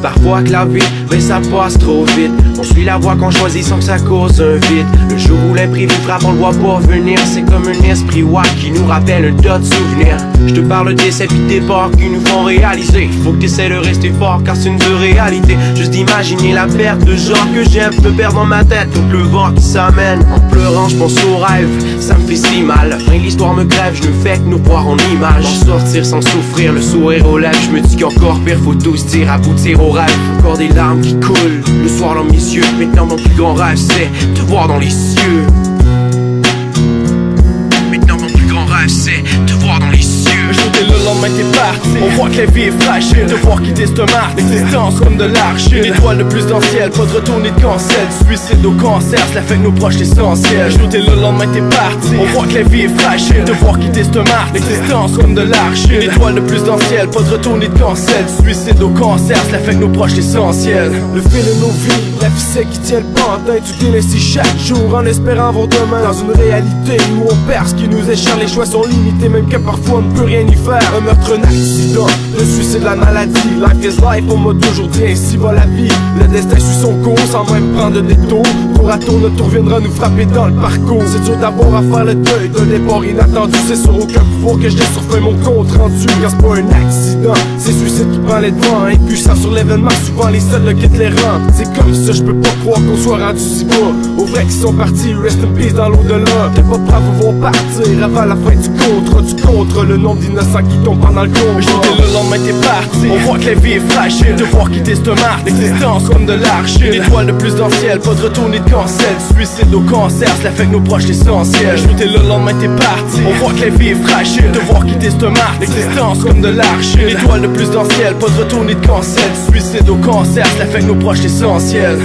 parfois que la vie, mais ça passe trop vite. On suit la voie qu'on choisit sans que ça cause un vide. Le jour où l'imprévu frappe, on le voit pas venir. C'est comme un esprit wack qui nous rappelle un tas de souvenirs. Je te parle d'essais pis de départs qui nous font réaliser. Faut que t'essaies de rester fort car c'est une dure réalité. Juste d'imaginer la perte de gens que j'aime me perdre dans ma tête comme le vent qui s'amène. En pleurant je pense au rêve, ça me fait si mal. La fin de l'histoire me crève, je ne fais que nous voir en image. En sortir sans souffrir, le sourire aux lèvres. Je me dis qu'encore pire, faut tout se dire, aboutir au rêve. Encore des larmes qui coulent, le soir dans mes yeux. Maintenant mon plus grand rêve c'est te voir dans les cieux. Maintenant mon plus grand rêve c'est te voir dans les cieux. Dès le lendemain t'es parti, on voit que la vie est fragile. De voir quitter cette marque, l'existence comme de l'argile. Une étoile de plus dans le ciel, pas de retour ni de cancel. Suicide au cancer, cela fait que nos proches l'essentiel. Dès le lendemain t'es parti, on voit que la vie est fragile. De voir quitter cette marque, l'existence comme de l'argile. Une étoile de plus dans le ciel, pas de retour ni de cancel. Suicide au cancer, cela fait que nos proches l'essentiel. Le fil de nos vies, la ficelle qui tient le pantin. Tout est laissé chaque jour en espérant voir demain. Dans une réalité où on perd ce qui nous est cher. Les choix sont limités, même que parfois on ne peut rien y faire. Un meurtre, un accident, le suicide, la maladie. Life is life, on m'a toujours dit ainsi va la vie. Le destin suit son cours sans même prendre de détour. Tour à tour, notre tour viendra nous frapper dans le parcours. C'est dur d'abord à faire le deuil d'un départ inattendu. C'est sur aucun pouvoir que je laisse sur fin mon compte rendu. Car c'est pas un accident, c'est suicide qui prend les devants. Impuissant sur l'événement, souvent les seuls le quittent les rangs. C'est comme ça, je peux pas croire qu'on soit rendu si bas. Aux vrais qui sont partis, rest in peace dans l'au-delà. T'es pas prêt à vous voir partir avant la fin du contre le nombre d'innocents qui tombent pendant le combat. Dès le lendemain t'es parti, on voit que la vie est fragile. De voir quitter cette marque, l'existence comme de l'argile. Une étoile de plus dans le ciel, pas de retour ni de cancel. Suicide au cancer, cela fait que nos proches l'essentiel. Dès le lendemain t'es parti, on voit que la vie est fragile. De voir quitter cette marque, l'existence comme de l'argile. Une étoile de plus dans le ciel, pas de retour ni de cancel. Suicide au cancer, cela fait que nos proches l'essentiel.